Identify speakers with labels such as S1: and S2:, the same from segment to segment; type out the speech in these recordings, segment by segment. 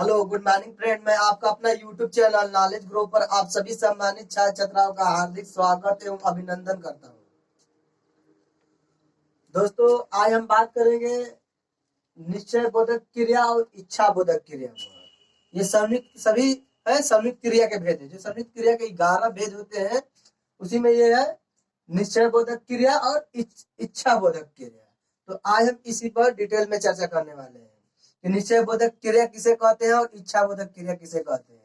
S1: Hello good morning friend, मैं आपका अपना यूट्यूब चैनल नॉलेज ग्रो पर आप सभी सम्मानित छात्र छात्राओं का हार्दिक स्वागत एवं अभिनंदन करता हूं। दोस्तों, आज हम बात करेंगे निश्चय बोधक क्रिया और इच्छा बोधक क्रिया पर। ये सभी है संयुक्त क्रिया के भेद है। जो संयुक्त क्रिया के 11 भेद होते हैं उसी में ये है निश्चय बोधक क्रिया और इच्छा बोधक क्रिया। तो आज हम इसी पर डिटेल में चर्चा करने वाले हैं कि निश्चय बोधक क्रिया किसे कहते हैं और इच्छा बोधक क्रिया किसे कहते हैं,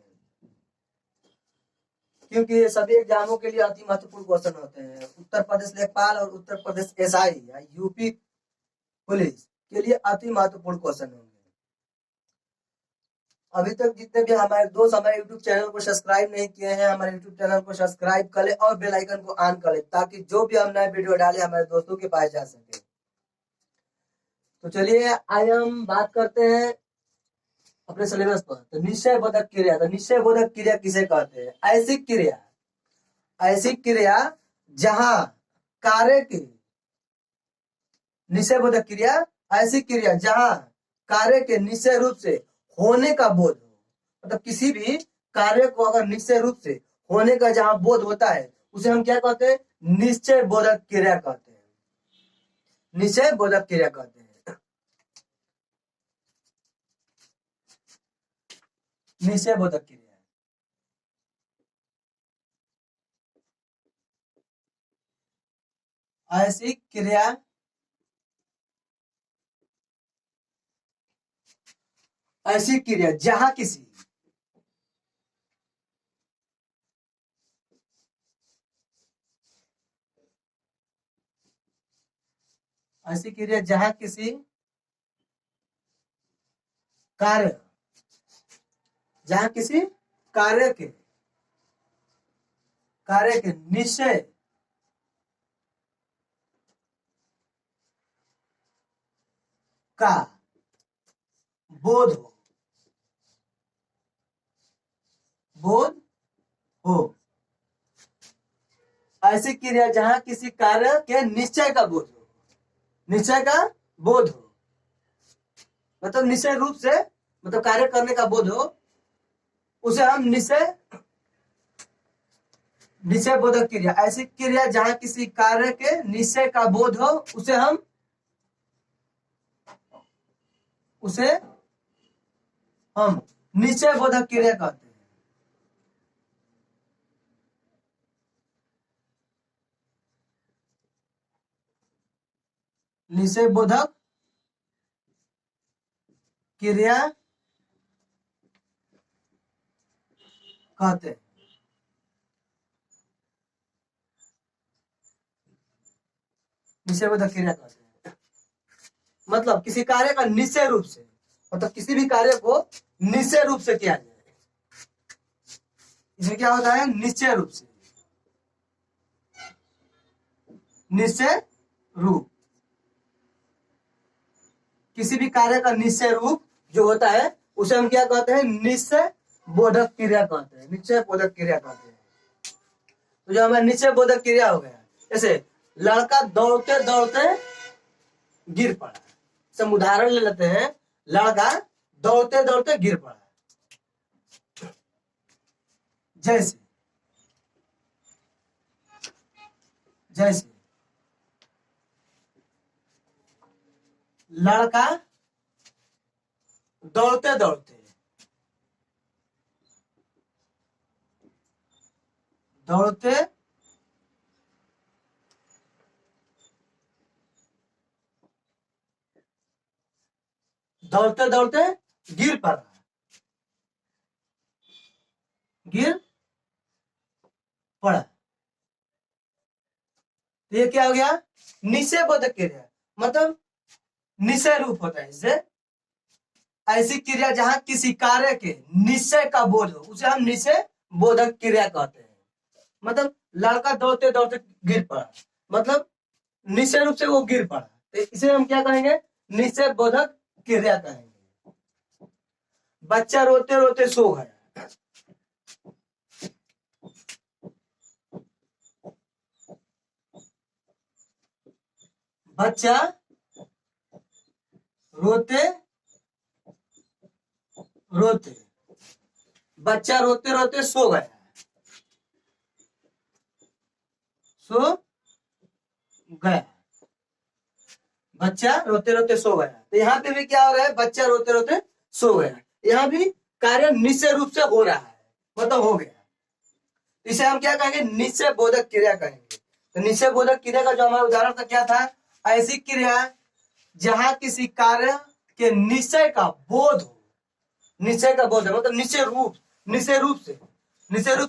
S1: क्योंकि ये सभी एग्जामों के लिए अति महत्वपूर्ण क्वेश्चन होते हैं। उत्तर प्रदेश लेखपाल और उत्तर प्रदेश एसआई या यूपी पुलिस के लिए अति महत्वपूर्ण क्वेश्चन होंगे। अभी तक जितने भी हमारे दोस्त हमारे यूट्यूब चैनल को सब्सक्राइब नहीं किए हैं, हमारे यूट्यूब चैनल को सब्सक्राइब कर ले और बेल आइकन को ऑन कर ले ताकि जो भी हम नए वीडियो डाले हमारे दोस्तों के पास जा सके। तो चलिए आज हम बात करते हैं अपने सिलेबस पर। तो निश्चय बोधक क्रिया, तो निश्चय बोधक क्रिया किसे कहते हैं? ऐसी क्रिया जहां कार्य की निश्चय बोधक क्रिया, ऐसी क्रिया जहां कार्य के निश्चय रूप से होने का बोध हो। मतलब किसी भी कार्य को अगर निश्चय रूप से होने का जहां बोध होता है उसे हम क्या कहते हैं? निश्चय बोधक क्रिया कहते हैं। निश्चय बोधक क्रिया कहते हैं। निश्चय बोधक क्रिया ऐसी क्रिया जहां किसी ऐसी क्रिया जहां किसी कार्य कार्य के निश्चय का बोध हो। ऐसी क्रिया जहां किसी कार्य के निश्चय का बोध हो। मतलब निश्चय रूप से, मतलब कार्य करने का बोध हो, उसे हम निश्चय बोधक क्रिया। ऐसी क्रिया जहां किसी कार्य के निश्चय का बोध हो उसे हम निश्चय बोधक क्रिया कहते हैं। निश्चय बोधक क्रिया कहते हैं। निश्चय बोधक क्रिया कहते हैं मतलब किसी कार्य का निश्चय रूप से, मतलब किसी भी कार्य को निश्चय रूप से किया जाए। इसमें क्या होता है? निश्चय रूप से, निश्चय रूप। किसी भी कार्य का निश्चय रूप जो होता है उसे हम क्या कहते हैं? निश्चय बोधक क्रिया कहते हैं। निश्चय बोधक क्रिया कहते हैं। तो जो हमारा निश्चय बोधक क्रिया हो गया, जैसे लड़का दौड़ते दौड़ते गिर पड़ा। सब उदाहरण ले लेते हैं। लड़का दौड़ते दौड़ते गिर पड़ा। जैसे लड़का दौड़ते दौड़ते गिर पड़ा। तो ये क्या हो गया? निश्चय बोधक क्रिया, मतलब निश्चय रूप होता है इससे। ऐसी क्रिया जहां किसी कार्य के निश्चय का बोध हो उसे हम निश्चय बोधक क्रिया कहते हैं। मतलब लड़का दौड़ते दौड़ते गिर पड़ा, मतलब निश्चय रूप से वो गिर पड़ा, तो इसे हम क्या कहेंगे? निश्चय बोधक क्रिया कहेंगे। बच्चा रोते रोते सो गया। बच्चा रोते रोते, बच्चा रोते रोते सो गया, सो गया, बच्चा रोते रोते सो गया। तो यहाँ पे भी क्या हो रहा है, बच्चा रोते रोते सो गया। यहाँ भी कार्य निश्चय रूप से हो रहा है, मतलब हो गया। इसे हम क्या कहेंगे, निश्चय बोधक क्रिया कहेंगे। तो निश्चय बोधक क्रिया का जो हमारा उदाहरण था क्या था, ऐसी क्रिया जहां किसी कार्य के निश्चय का बोध हो, निश्चय का बोध है मतलब निश्चय रूप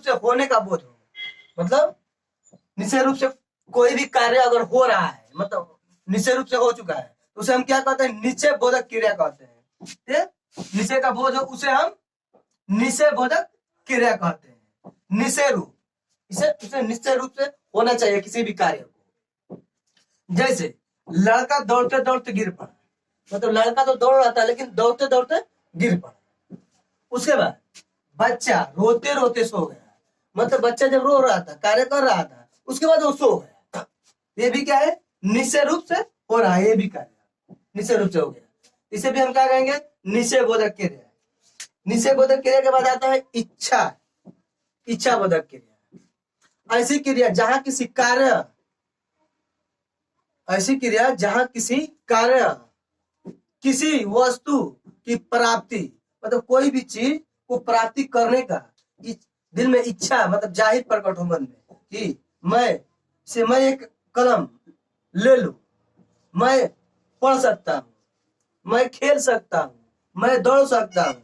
S1: से होने का बोध हो, मतलब निश्चय रूप से कोई भी कार्य अगर हो रहा है, मतलब निश्चय रूप से हो चुका है, तो उसे हम क्या कहते हैं, निश्चय बोधक क्रिया कहते हैं। निश्चय का बोध हो उसे हम निश्चय बोधक क्रिया कहते हैं। निश्चय रूप, इसे निश्चय रूप से होना चाहिए किसी भी कार्य को। जैसे लड़का दौड़ते दौड़ते गिर पड़ा, मतलब लड़का तो दौड़ रहा था लेकिन दौड़ते दौड़ते गिर पड़ा। उसके बाद बच्चा रोते रोते सो गया, मतलब बच्चा जब रो रहा था, कार्य कर रहा था, उसके बाद वो सो गया। ये भी क्या है, निश्चय रूप से हो रहा है, ये भी कार्य निश्चय रूप से हो गया। इसे भी हम क्या कहेंगे, निश्चय बोधक क्रिया। निश्चय बोधक क्रिया के बाद आता है इच्छा बोधक क्रिया। ऐसी क्रिया जहां किसी कार्य किसी वस्तु की प्राप्ति, मतलब कोई भी चीज को प्राप्ति करने का दिल में इच्छा, मतलब जाहिर प्रकट हो मन में कि मैं एक कलम ले लूं, मैं पढ़ सकता हूं, मैं खेल सकता हूं, मैं दौड़ सकता हूं,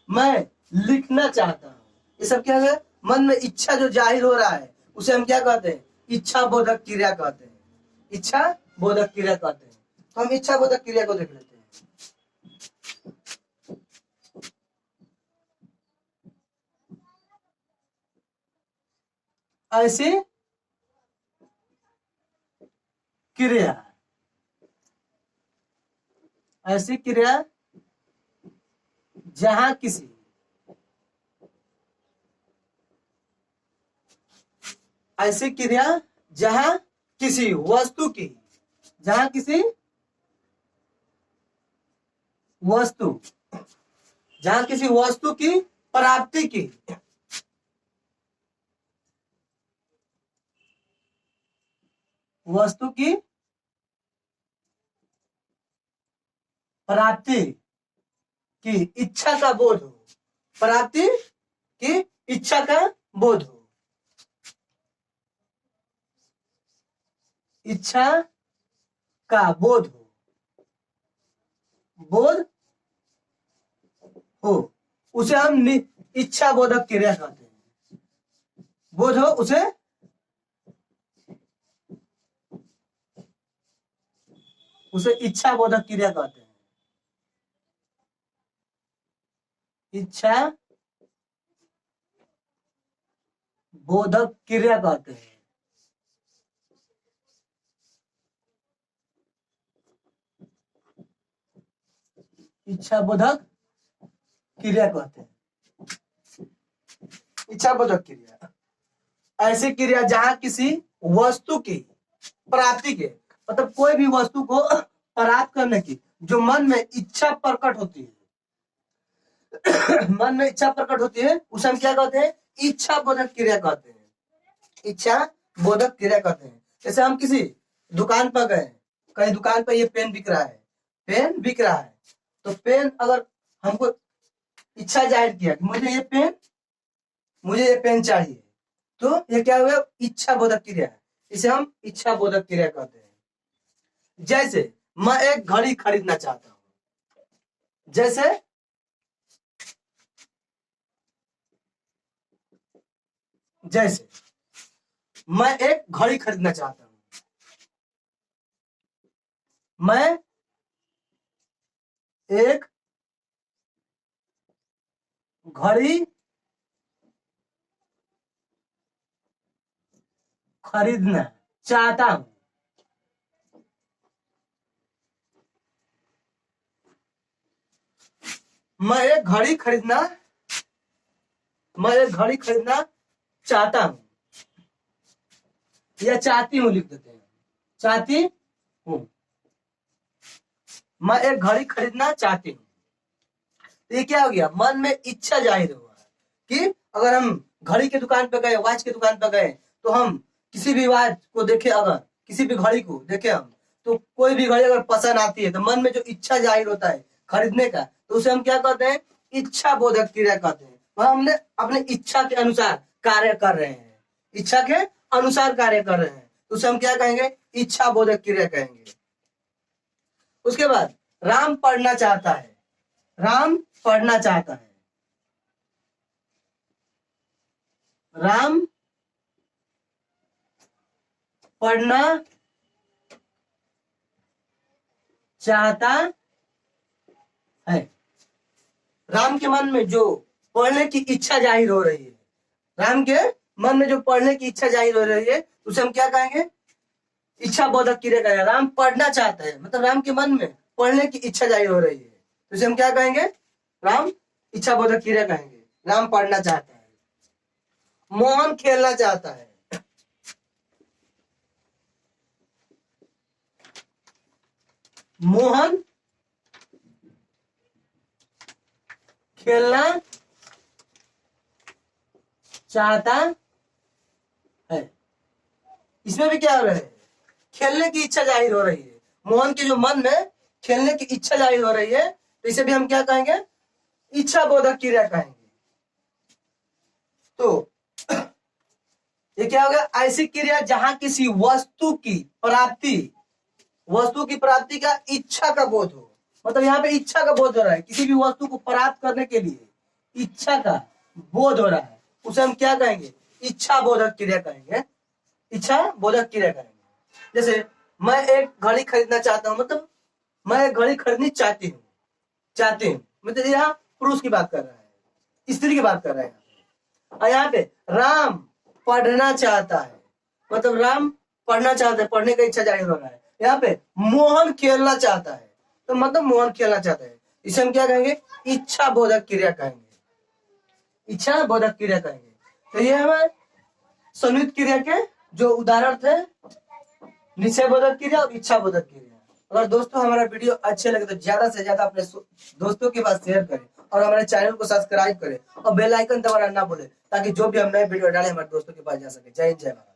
S1: मैं लिखना चाहता हूं। ये सब क्या है, मन में इच्छा जो जाहिर हो रहा है, उसे हम क्या कहते हैं, इच्छा बोधक क्रिया कहते हैं। इच्छा बोधक क्रिया कहते हैं। तो हम इच्छा बोधक क्रिया को देख लेते हैं। ऐसी क्रिया जहां किसी ऐसी क्रिया जहां किसी वस्तु की प्राप्ति की इच्छा का बोध हो, प्राप्ति की इच्छा का बोध हो, इच्छा का बोध हो उसे हम इच्छा बोधक क्रिया कहते हैं। बोध हो उसे इच्छा बोधक क्रिया कहते हैं। इच्छा बोधक क्रिया कहते हैं। इच्छा बोधक क्रिया कहते हैं। इच्छा बोधक क्रिया ऐसी क्रिया जहां किसी वस्तु की प्राप्ति के, मतलब कोई भी वस्तु को प्राप्त करने की जो मन में इच्छा प्रकट होती है मन में इच्छा प्रकट होती है, उसे हम क्या कहते हैं, इच्छा बोधक क्रिया कहते हैं। इच्छा बोधक क्रिया कहते हैं। जैसे हम किसी दुकान पर गए, कहीं दुकान पर ये पेन बिक रहा है, तो पेन अगर हमको इच्छा जाहिर किया कि मुझे ये पेन चाहिए, तो ये क्या हुआ, इच्छा बोधक क्रिया है। इसे हम इच्छा बोधक क्रिया कहते हैं। जैसे मैं एक घड़ी खरीदना चाहता हूं, जैसे मैं एक घड़ी खरीदना चाहता हूं, मैं एक घड़ी खरीदना चाहता हूं। मैं एक घड़ी खरीदना चाहता हूं या चाहती हूं, लिख देते हैं, चाहती हूं। मैं एक घड़ी खरीदना चाहती हूं। तो ये क्या हो गया, मन में इच्छा जाहिर हुआ कि अगर हम घड़ी की दुकान पे गए, वॉच की दुकान पे गए, तो हम किसी भी वॉच को देखे, अगर किसी भी घड़ी को देखे हम, तो कोई भी घड़ी अगर पसंद आती है तो मन में जो इच्छा जाहिर होता है खरीदने का, तो उसे हम क्या कहते हैं, इच्छा बोधक क्रिया कहते हैं। वह हमने अपने इच्छा के अनुसार कार्य कर रहे हैं, इच्छा के अनुसार कार्य कर रहे हैं, तो उसे हम क्या कहेंगे, इच्छा बोधक क्रिया कहेंगे। उसके बाद राम पढ़ना चाहता है, राम पढ़ना चाहता है, राम पढ़ना चाहता है। राम के मन में जो पढ़ने की इच्छा जाहिर हो रही है, राम के मन में जो पढ़ने की इच्छा जाहिर हो रही है, उसे हम क्या कहेंगे, इच्छा बोधक क्रिया कहेंगे। राम पढ़ना चाहता है मतलब राम के मन में पढ़ने की इच्छा जाहिर हो रही है, तो उसे हम क्या कहेंगे, राम इच्छा बोधक क्रिया कहेंगे। राम पढ़ना चाहता है। मोहन खेलना चाहता है, मोहन खेलना चाहता है। इसमें भी क्या हो रहा है, खेलने की इच्छा जाहिर हो रही है। मोहन के जो मन में खेलने की इच्छा जाहिर हो रही है, तो इसे भी हम क्या कहेंगे, इच्छा बोधक क्रिया कहेंगे। तो ये क्या हो गया, ऐसी क्रिया जहां किसी वस्तु की प्राप्ति, वस्तु की प्राप्ति का इच्छा का बोध हो, मतलब यहाँ पे इच्छा का बोध हो रहा है, किसी भी वस्तु को प्राप्त करने के लिए इच्छा का बोध हो रहा है, उसे हम क्या कहेंगे, इच्छा बोधक क्रिया कहेंगे, इच्छा बोधक क्रिया कहेंगे। जैसे मैं एक घड़ी खरीदना चाहता हूँ, मतलब मैं एक घड़ी खरीदनी चाहती हूँ, मतलब यहाँ पुरुष की बात कर रहा है, स्त्री की बात कर रहा है। और यहाँ पे राम पढ़ना चाहता है, मतलब राम पढ़ना चाहता है, पढ़ने का इच्छा जाहिर हो रहा है। यहाँ पे मोहन खेलना चाहता है, तो मतलब मोहन खेलना चाहता है, इसे हम क्या कहेंगे, इच्छा बोधक क्रिया कहेंगे, इच्छा बोधक क्रिया कहेंगे। तो ये हमारे संयुक्त क्रिया के जो उदाहरण थे, निश्चय बोधक क्रिया और इच्छा बोधक क्रिया। अगर दोस्तों हमारा वीडियो अच्छे लगे तो ज्यादा से ज्यादा अपने दोस्तों के पास शेयर करें और हमारे चैनल को सब्सक्राइब करें और बेल आइकन दबाना ना भूलें, ताकि जो भी हम नए वीडियो डालें हमारे दोस्तों के पास जा सके। जय हिंद, जय भारत।